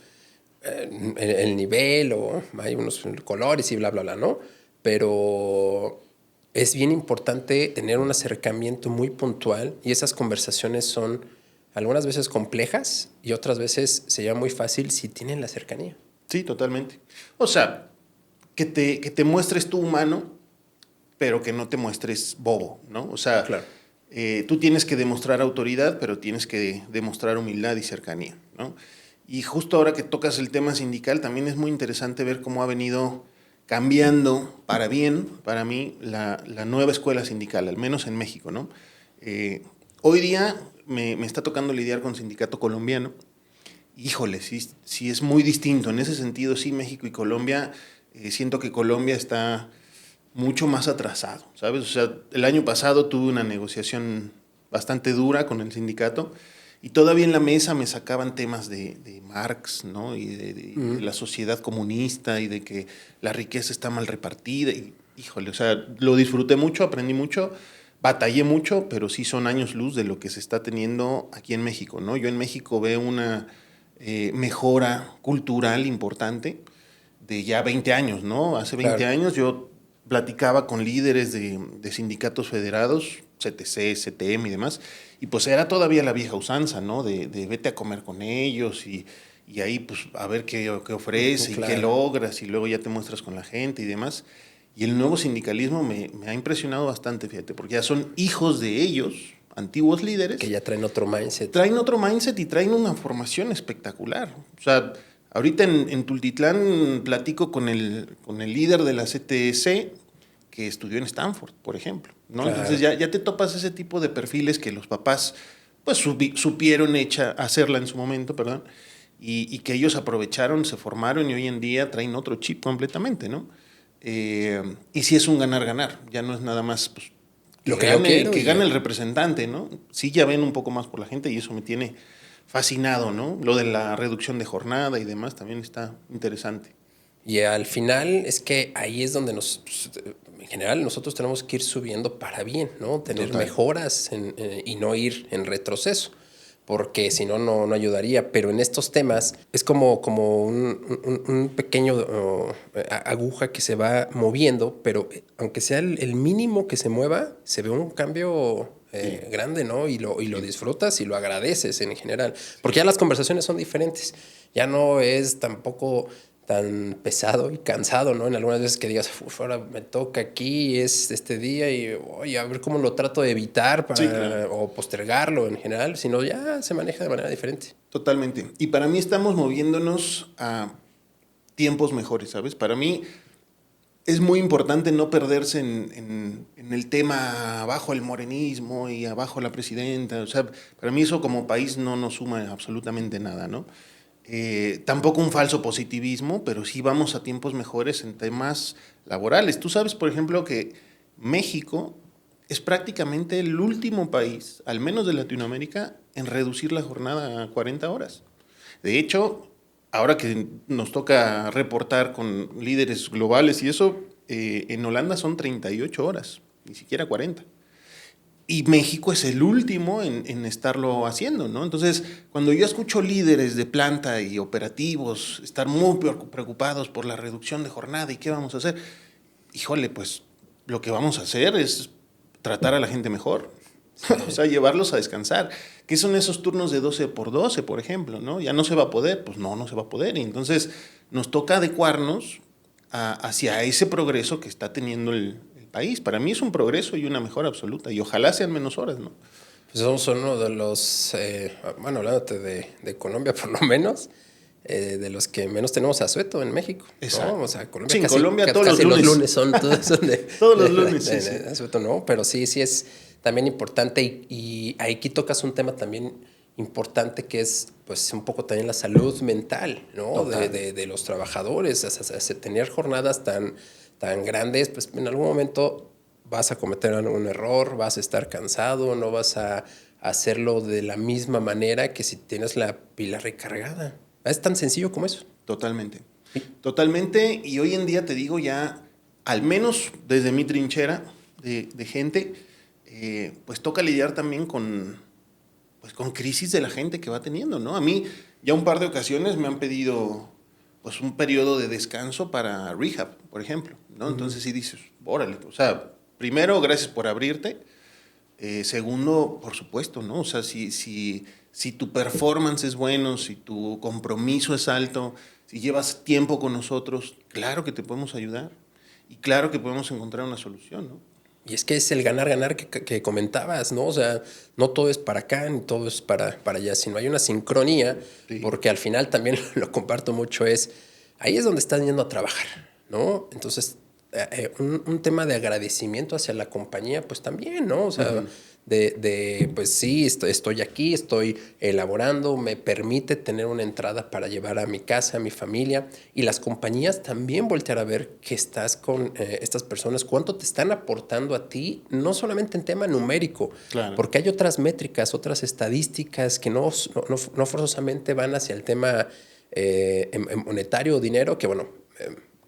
el nivel o hay unos colores y bla, bla, bla, ¿no? Pero es bien importante tener un acercamiento muy puntual y esas conversaciones son algunas veces complejas y otras veces se lleva muy fácil si tienen la cercanía. Sí, totalmente. O sea, que te muestres tú humano, pero que no te muestres bobo, ¿no? O sea, Claro. Tú tienes que demostrar autoridad, pero tienes que demostrar humildad y cercanía, ¿no? Y justo ahora que tocas el tema sindical, también es muy interesante ver cómo ha venido cambiando para bien, para mí, la nueva escuela sindical, al menos en México, ¿no? Hoy día me está tocando lidiar con sindicato colombiano. Híjole, sí es muy distinto. En ese sentido, sí, México y Colombia, siento que Colombia está mucho más atrasado, ¿sabes? O sea, el año pasado tuve una negociación bastante dura con el sindicato Y todavía en la mesa me sacaban temas de Marx, ¿no? Y de la sociedad comunista y de que la riqueza está mal repartida. Y, híjole, o sea, lo disfruté mucho, aprendí mucho, batallé mucho, pero sí son años luz de lo que se está teniendo aquí en México, ¿no? Yo en México veo una mejora cultural importante de ya 20 años, ¿no? Hace 20 años yo platicaba con líderes de sindicatos federados, CTC, CTM y demás, y pues era todavía la vieja usanza, ¿no? De vete a comer con ellos y ahí pues a ver qué ofrece y qué logras y luego ya te muestras con la gente y demás. Y el nuevo sindicalismo me ha impresionado bastante, fíjate, porque ya son hijos de ellos, antiguos líderes. Que ya traen otro mindset. Traen otro mindset y traen una formación espectacular. O sea, ahorita en Tultitlán platico con el líder de la CTC que estudió en Stanford, por ejemplo, ¿no? Claro. Entonces ya te topas ese tipo de perfiles que los papás pues supieron hacerla en su momento, perdón, y que ellos aprovecharon, se formaron y hoy en día traen otro chip completamente, ¿no? Y sí es un ganar-ganar, ya no es nada más pues, que gane el representante, ¿no? Sí ya ven un poco más por la gente y eso me tiene fascinado, ¿no? Lo de la reducción de jornada y demás también está interesante. Y al final es que ahí es donde en general nosotros tenemos que ir subiendo para bien, ¿no? Tener mejoras y no ir en retroceso, porque si no, no ayudaría. Pero en estos temas es como un pequeño aguja que se va moviendo, pero aunque sea el mínimo que se mueva, se ve un cambio grande, ¿no? Y lo disfrutas y lo agradeces en general, porque ya las conversaciones son diferentes. Ya no es tampoco tan pesado y cansado, ¿no? En algunas veces que digas, ahora me toca aquí, es este día y oye, a ver cómo lo trato de evitar o postergarlo en general, sino ya se maneja de manera diferente. Totalmente. Y para mí estamos moviéndonos a tiempos mejores, ¿sabes? Para mí es muy importante no perderse en el tema abajo el morenismo y abajo la presidenta. O sea, para mí eso como país no nos suma absolutamente nada, ¿no? Tampoco un falso positivismo, pero sí vamos a tiempos mejores en temas laborales. Tú sabes, por ejemplo, que México es prácticamente el último país, al menos de Latinoamérica, en reducir la jornada a 40 horas. De hecho, ahora que nos toca reportar con líderes globales y eso, en Holanda son 38 horas, ni siquiera 40. Y México es el último en estarlo haciendo, ¿no? Entonces, cuando yo escucho líderes de planta y operativos estar muy preocupados por la reducción de jornada y qué vamos a hacer, híjole, pues lo que vamos a hacer es tratar a la gente mejor. Sí. O sea, llevarlos a descansar. ¿Qué son esos turnos de 12 por 12, por ejemplo, ¿no? Ya no se va a poder, pues no se va a poder. Y entonces nos toca adecuarnos hacia ese progreso que está teniendo el país. Para mí es un progreso y una mejora absoluta. Y ojalá sean menos horas, ¿no? Pues somos uno de los, bueno, hablándote de Colombia por lo menos, de los que menos tenemos asueto en México. Exacto. ¿No? O sea, Colombia sí, en Colombia todos casi los lunes son de todos los lunes, sí. asueto, ¿no? Pero sí es también importante y aquí tocas un tema también importante que es pues un poco también la salud mental, ¿no? De los trabajadores. O sea, tener jornadas tan grandes, pues en algún momento vas a cometer algún error, vas a estar cansado, no vas a hacerlo de la misma manera que si tienes la pila recargada. Es tan sencillo como eso. Totalmente. ¿Sí? Totalmente. Y hoy en día te digo ya, al menos desde mi trinchera de gente, pues toca lidiar también con crisis de la gente que va teniendo, ¿no? A mí ya un par de ocasiones me han pedido pues un periodo de descanso para rehab, por ejemplo, ¿no? Entonces sí dices, órale, o sea, primero, gracias por abrirte. Segundo, por supuesto, ¿no? O sea, si tu performance es bueno, si tu compromiso es alto, si llevas tiempo con nosotros, claro que te podemos ayudar y claro que podemos encontrar una solución, ¿no? Y es que es el ganar-ganar que comentabas, ¿no? O sea, no todo es para acá ni todo es para allá, sino hay una sincronía, sí. Porque al final también lo comparto mucho, ahí es donde estás yendo a trabajar, ¿no? Entonces, un tema de agradecimiento hacia la compañía, pues también, ¿no? O sea, pues sí, estoy aquí, estoy elaborando, me permite tener una entrada para llevar a mi casa, a mi familia, y las compañías también voltear a ver que estás con estas personas, cuánto te están aportando a ti, no solamente en tema numérico, Claro. porque hay otras métricas, otras estadísticas que no forzosamente van hacia el tema en monetario o dinero, que bueno,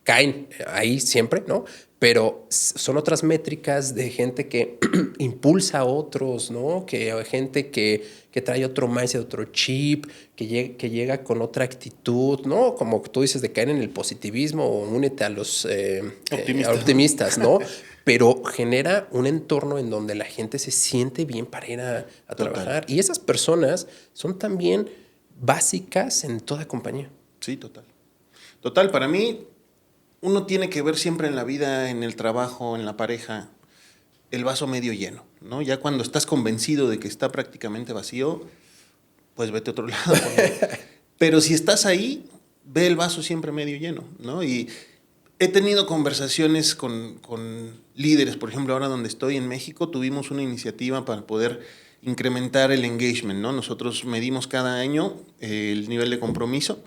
caen ahí siempre, ¿no? Pero son otras métricas de gente que impulsa a otros, ¿no? Gente que trae otro mindset, otro chip, que llega con otra actitud, ¿no? Como tú dices, de caer en el positivismo o únete a los optimistas, ¿no? Pero genera un entorno en donde la gente se siente bien para ir a trabajar. Y esas personas son también básicas en toda compañía. Sí, total. Total, para mí, uno tiene que ver siempre en la vida, en el trabajo, en la pareja, el vaso medio lleno, ¿no? Ya cuando estás convencido de que está prácticamente vacío, pues vete a otro lado. Pero si estás ahí, ve el vaso siempre medio lleno, ¿no? Y he tenido conversaciones con líderes, por ejemplo, ahora donde estoy en México, tuvimos una iniciativa para poder incrementar el engagement, ¿no? Nosotros medimos cada año el nivel de compromiso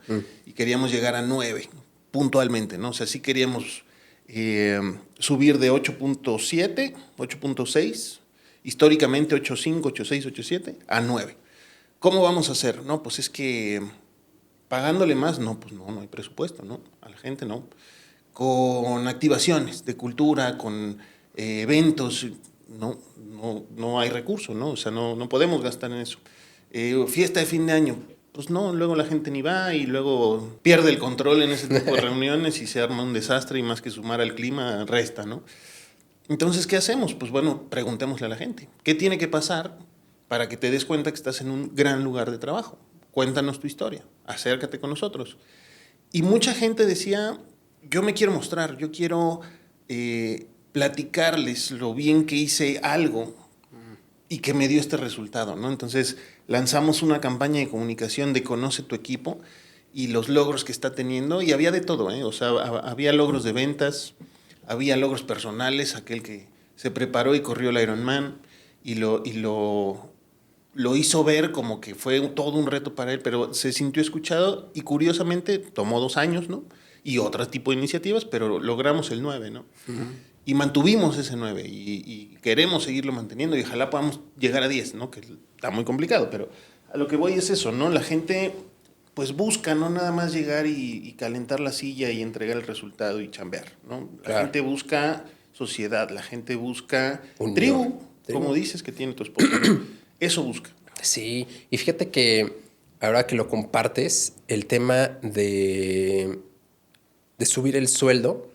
y queríamos llegar a 9 puntualmente, ¿no? O sea, sí queríamos subir de 8.7, 8.6, históricamente 8.5, 8.6, 8.7, a 9. ¿Cómo vamos a hacer? No, pues es que pagándole más, no, pues no hay presupuesto, ¿no? A la gente no. Con activaciones de cultura, con eventos, no hay recursos, ¿no? O sea, no podemos gastar en eso. Fiesta de fin de año, pues no, luego la gente ni va y luego pierde el control en ese tipo de reuniones y se arma un desastre y más que sumar al clima, resta, ¿no? Entonces, ¿qué hacemos? Pues bueno, preguntémosle a la gente, ¿qué tiene que pasar para que te des cuenta que estás en un gran lugar de trabajo? Cuéntanos tu historia, acércate con nosotros. Y mucha gente decía, yo me quiero mostrar, yo quiero platicarles lo bien que hice algo y que me dio este resultado, ¿no? Entonces lanzamos una campaña de comunicación de Conoce tu equipo y los logros que está teniendo, y había de todo, ¿eh? O sea, había logros de ventas, había logros personales, aquel que se preparó y corrió el Ironman y lo hizo ver como que fue todo un reto para él, pero se sintió escuchado y curiosamente tomó 2 años, ¿no? Y otro tipo de iniciativas, pero logramos el 9, ¿no? Y mantuvimos ese 9 y queremos seguirlo manteniendo y ojalá podamos llegar a 10, ¿no? Que está muy complicado, pero a lo que voy es eso, ¿no? La gente pues busca no nada más llegar y calentar la silla y entregar el resultado y chambear, ¿no? La gente busca sociedad, la gente busca tribu, como dices que tiene tu esposa, ¿no? Eso busca. Sí, y fíjate que ahora que lo compartes, el tema de subir el sueldo,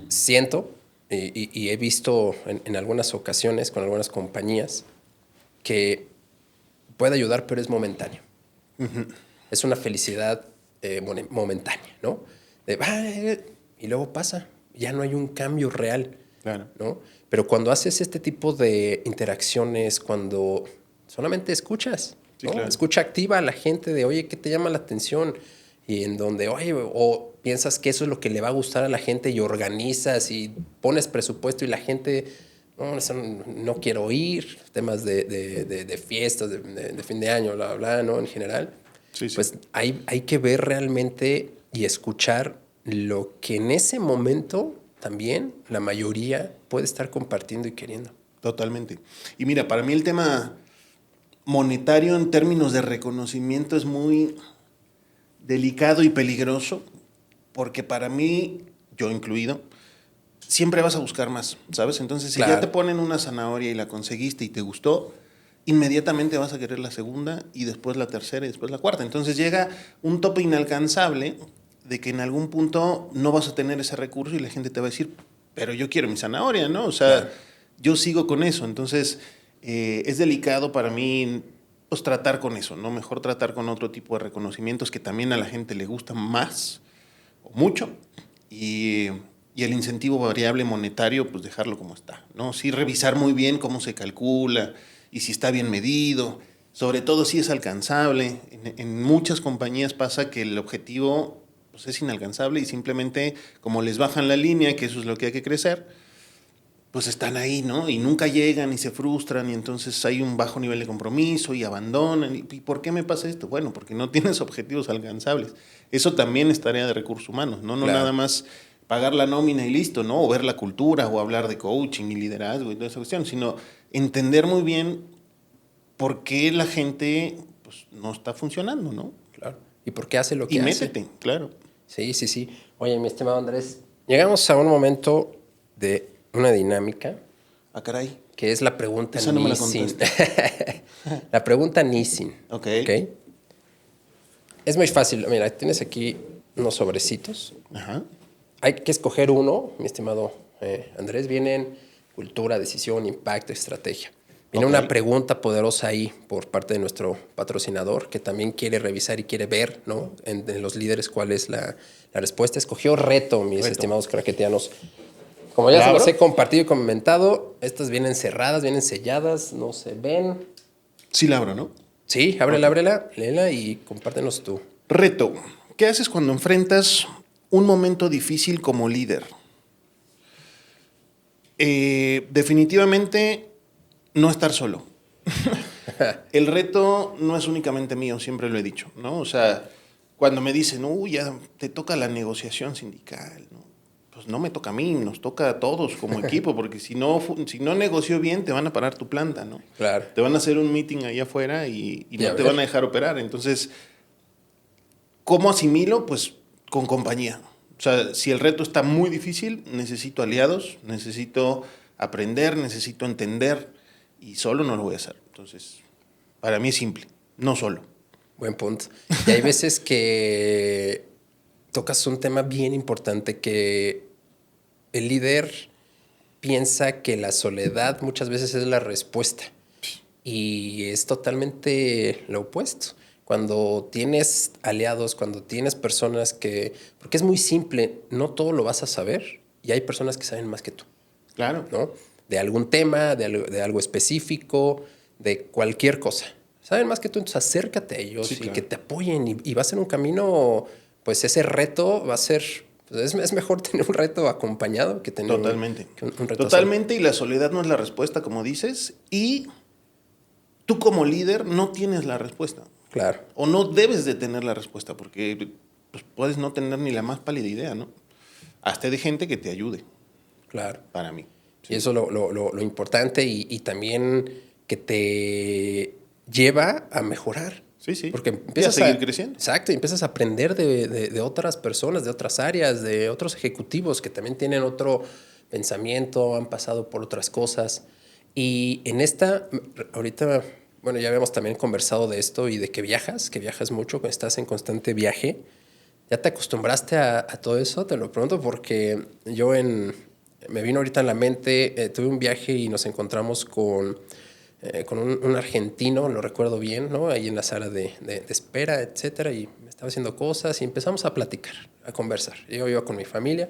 siento y he visto en algunas ocasiones con algunas compañías que puede ayudar, pero es momentáneo. Uh-huh. Es una felicidad momentánea, ¿no? Y luego pasa, ya no hay un cambio real, claro, ¿no? Pero cuando haces este tipo de interacciones, cuando solamente escuchas, sí, ¿no? Claro. Escucha activa a la gente de, oye, ¿qué te llama la atención? Y en donde, oye, o piensas que eso es lo que le va a gustar a la gente y organizas y pones presupuesto y la gente, no quiero ir, temas de fiestas, de fin de año, bla, bla, ¿no? En general. Sí, sí. Pues hay que ver realmente y escuchar lo que en ese momento también la mayoría puede estar compartiendo y queriendo. Totalmente. Y mira, para mí el tema monetario en términos de reconocimiento es muy delicado y peligroso, porque para mí, yo incluido, siempre vas a buscar más, ¿sabes? Entonces, si claro, ya te ponen una zanahoria y la conseguiste y te gustó, inmediatamente vas a querer la segunda y después la tercera y después la cuarta. Entonces llega un tope inalcanzable de que en algún punto no vas a tener ese recurso y la gente te va a decir, pero yo quiero mi zanahoria, ¿no? O sea, claro, yo sigo con eso. Entonces, es delicado para mí pues tratar con eso, ¿no? Mejor tratar con otro tipo de reconocimientos que también a la gente le gustan más o mucho y el incentivo variable monetario, pues dejarlo como está, ¿no? Sí, revisar muy bien cómo se calcula y si está bien medido, sobre todo si es alcanzable. En muchas compañías pasa que el objetivo pues, es inalcanzable y simplemente como les bajan la línea, que eso es lo que hay que crecer, pues están ahí, ¿no? Y nunca llegan y se frustran y entonces hay un bajo nivel de compromiso y abandonan. ¿Y por qué me pasa esto? Bueno, porque no tienes objetivos alcanzables. Eso también es tarea de recursos humanos, ¿no? No Claro. nada más pagar la nómina y listo, ¿no? O ver la cultura o hablar de coaching y liderazgo y toda esa cuestión, sino entender muy bien por qué la gente pues, no está funcionando, ¿no? Claro. ¿Y por qué hace lo que Y hace? métete, claro. Sí, sí, sí. Oye, mi estimado Andrés, llegamos a un momento de una dinámica Ah, caray. que es la pregunta Esa no me la Nissin. La pregunta Nissin. Ok. Es muy fácil. Mira, tienes aquí unos sobrecitos. Ajá. Hay que escoger uno, mi estimado Andrés. Vienen cultura, decisión, impacto, estrategia. Viene una pregunta poderosa ahí por parte de nuestro patrocinador que también quiere revisar y quiere ver, ¿no? En los líderes cuál es la respuesta. Escogió reto, mis estimados craquetianos. Como ya se los he compartido y comentado, estas vienen cerradas, vienen selladas, no se ven. Sí la abro, ¿no? Sí, ábrela, léela y compártenos tú. Reto. ¿Qué haces cuando enfrentas un momento difícil como líder? Definitivamente no estar solo. El reto no es únicamente mío, siempre lo he dicho, ¿no? O sea, cuando me dicen, ya te toca la negociación sindical, ¿no? Pues no me toca a mí, nos toca a todos como equipo, porque si no negoció bien, te van a parar tu planta, ¿no? Claro. Te van a hacer un meeting ahí afuera y no te van a dejar operar. Entonces, ¿cómo asimilo? Pues con compañía. O sea, si el reto está muy difícil, necesito aliados, necesito aprender, necesito entender y solo no lo voy a hacer. Entonces, para mí es simple, no solo. Buen punto. Y hay veces que tocas un tema bien importante que el líder piensa que la soledad muchas veces es la respuesta y es totalmente lo opuesto. Cuando tienes aliados, cuando tienes personas que... Porque es muy simple, no todo lo vas a saber y hay personas que saben más que tú. Claro. ¿No? De algún tema, de algo específico, de cualquier cosa. Saben más que tú, entonces acércate a ellos y que te apoyen y va a ser un camino, pues ese reto va a ser... Pues es mejor tener un reto acompañado que tener un reto Totalmente, solo. Y la soledad no es la respuesta, como dices, y tú como líder no tienes la respuesta. Claro. O no debes de tener la respuesta, porque pues, puedes no tener ni la más pálida idea, ¿no? Hasta de gente que te ayude. Claro. Para mí. Sí. Y eso es lo importante y también que te lleva a mejorar. Sí, sí. Porque empiezas a seguir creciendo. Exacto, y empiezas a aprender de otras personas, de otras áreas, de otros ejecutivos que también tienen otro pensamiento, han pasado por otras cosas. Y en esta, ahorita, bueno, ya habíamos también conversado de esto y de que viajas mucho, que estás en constante viaje. ¿Ya te acostumbraste a todo eso? Te lo pregunto porque me vino ahorita en la mente, tuve un viaje y nos encontramos con un argentino, lo recuerdo bien, ¿no? Ahí en la sala de espera, etcétera, y me estaba haciendo cosas y empezamos a platicar, a conversar. Yo iba con mi familia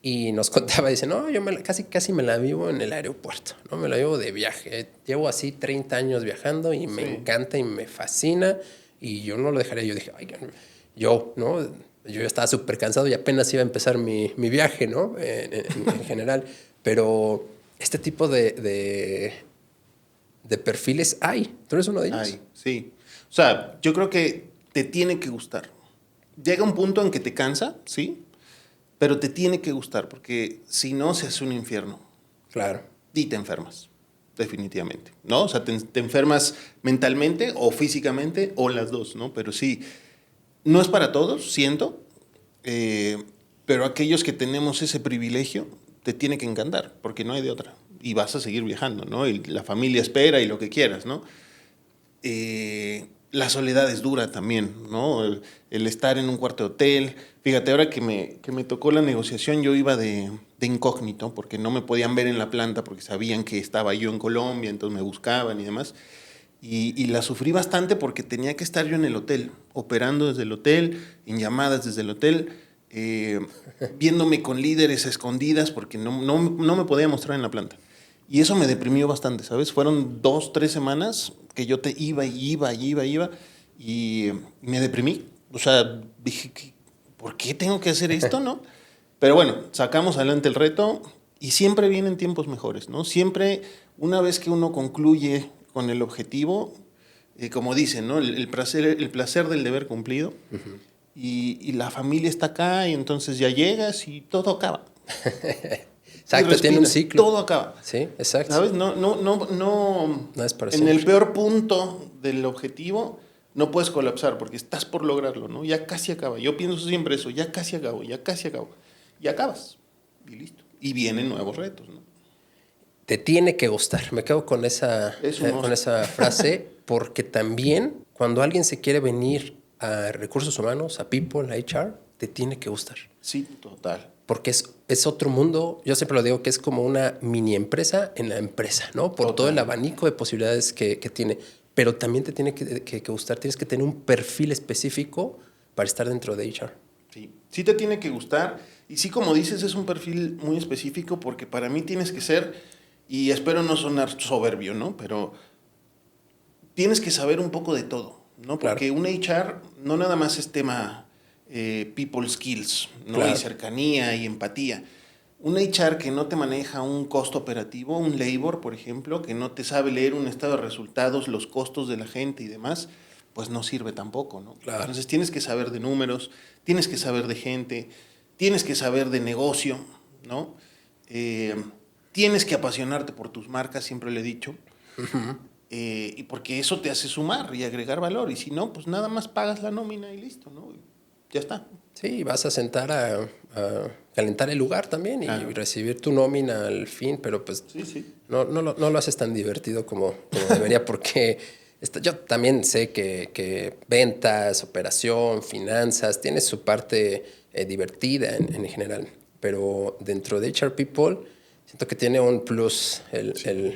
y nos contaba, dice, no, yo casi me la vivo en el aeropuerto, ¿no? Me la vivo de viaje. Llevo así 30 años viajando y me encanta y me fascina y yo no lo dejaría. Yo dije, ¿no? Yo estaba súper cansado y apenas iba a empezar mi viaje, ¿no? En general. Pero este tipo de perfiles hay. ¿Tú eres uno de ellos? Hay, sí. O sea, yo creo que te tiene que gustar. Llega un punto en que te cansa, sí, pero te tiene que gustar, porque si no, se hace un infierno. Claro. Y te enfermas, definitivamente, ¿no? O sea, te enfermas mentalmente o físicamente o las dos, ¿no? Pero sí, no es para todos, siento, pero aquellos que tenemos ese privilegio, te tiene que encantar, porque no hay de otra. Y vas a seguir viajando, ¿no? Y la familia espera y lo que quieras, ¿no? La soledad es dura también, ¿no? El estar en un cuarto de hotel. Fíjate, ahora que me tocó la negociación, yo iba de incógnito, porque no me podían ver en la planta, porque sabían que estaba yo en Colombia, entonces me buscaban y demás. Y la sufrí bastante porque tenía que estar yo en el hotel, operando desde el hotel, en llamadas desde el hotel, viéndome con líderes escondidas, porque no me podía mostrar en la planta. Y eso me deprimió bastante, ¿sabes? Fueron 2-3 semanas que yo iba y me deprimí. O sea, dije, ¿por qué tengo que hacer esto, no? Pero bueno, sacamos adelante el reto Y siempre vienen tiempos mejores, ¿no? Siempre, una vez que uno concluye con el objetivo, como dicen, ¿no? El placer del deber cumplido. Uh-huh. Y la familia está acá y entonces ya llegas y todo acaba. Exacto, tiene un ciclo. Todo acaba. Sí, exacto. ¿Sabes? No es para siempre. En el peor punto del objetivo no puedes colapsar porque estás por lograrlo, ¿no? Ya casi acaba. Yo pienso siempre eso, ya casi acabo. Y acabas. Y listo. Y vienen nuevos retos, ¿no? Te tiene que gustar. Me quedo con esa frase porque también cuando alguien se quiere venir a recursos humanos, a people, a HR, te tiene que gustar. Sí, total. Porque es otro mundo. Yo siempre lo digo que es como una mini empresa en la empresa, ¿no? Por todo el abanico de posibilidades que tiene. Pero también te tiene que gustar. Tienes que tener un perfil específico para estar dentro de HR. Sí te tiene que gustar. Y sí, como dices, es un perfil muy específico porque para mí tienes que ser, y espero no sonar soberbio, ¿no? Pero tienes que saber un poco de todo, ¿no? Porque un HR no nada más es tema people skills, ¿no? Claro. Y cercanía y empatía. Un HR que no te maneja un costo operativo, un labor, por ejemplo, que no te sabe leer un estado de resultados, los costos de la gente y demás, pues no sirve tampoco, ¿no? Claro. Entonces tienes que saber de números, tienes que saber de gente, tienes que saber de negocio, ¿no? Tienes que apasionarte por tus marcas, siempre le he dicho. Uh-huh. Y porque eso te hace sumar y agregar valor. Y si no, pues nada más pagas la nómina y listo, ¿no? Ya está. Sí, vas a sentar a calentar el lugar también y recibir tu nómina al fin, pero pues sí. No lo haces tan divertido como debería porque yo también sé que ventas, operación, finanzas, tiene su parte divertida en general, pero dentro de HR People siento que tiene un plus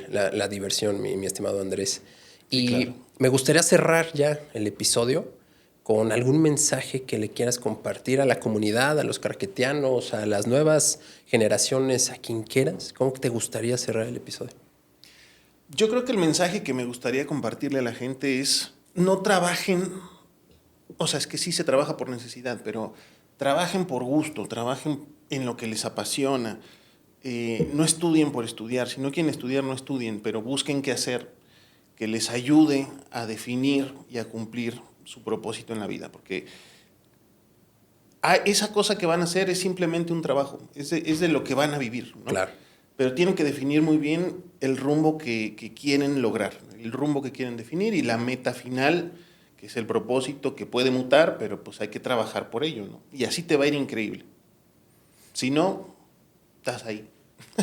la diversión, mi estimado Andrés. Y claro, me gustaría cerrar ya el episodio con algún mensaje que le quieras compartir a la comunidad, a los carquetianos, a las nuevas generaciones, a quien quieras. ¿Cómo te gustaría cerrar el episodio? Yo creo que el mensaje que me gustaría compartirle a la gente es no trabajen, o sea, es que sí se trabaja por necesidad, pero trabajen por gusto, trabajen en lo que les apasiona. No estudien por estudiar, si no quieren estudiar, no estudien, pero busquen qué hacer que les ayude a definir y a cumplir su propósito en la vida, porque esa cosa que van a hacer es simplemente un trabajo, es de lo que van a vivir, ¿no? Claro. Pero tienen que definir muy bien el rumbo que quieren lograr, el rumbo que quieren definir y la meta final, que es el propósito que puede mutar, pero pues hay que trabajar por ello, ¿no? Y así te va a ir increíble. Si no, estás ahí.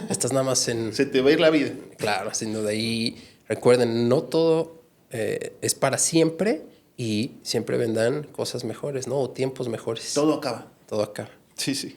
Estás nada más en... Se te va a ir la vida. Claro, sin duda. Y recuerden, no todo es para siempre y siempre vendrán cosas mejores, ¿no? O tiempos mejores. Todo acaba. Todo acaba. Sí.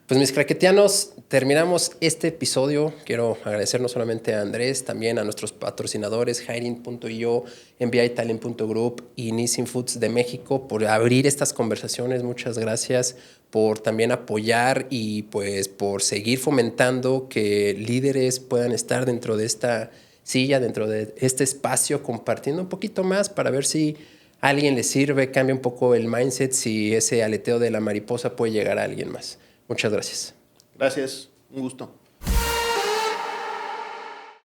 Pues mis craquetianos, terminamos este episodio. Quiero agradecer no solamente a Andrés, también a nuestros patrocinadores, Hiring.io, MBItalent.group y Nissin Foods de México por abrir estas conversaciones. Muchas gracias por también apoyar y pues por seguir fomentando que líderes puedan estar dentro de esta silla, dentro de este espacio, compartiendo un poquito más para ver si a alguien le sirve, cambia un poco el mindset, si ese aleteo de la mariposa puede llegar a alguien más. Muchas gracias. Gracias, un gusto.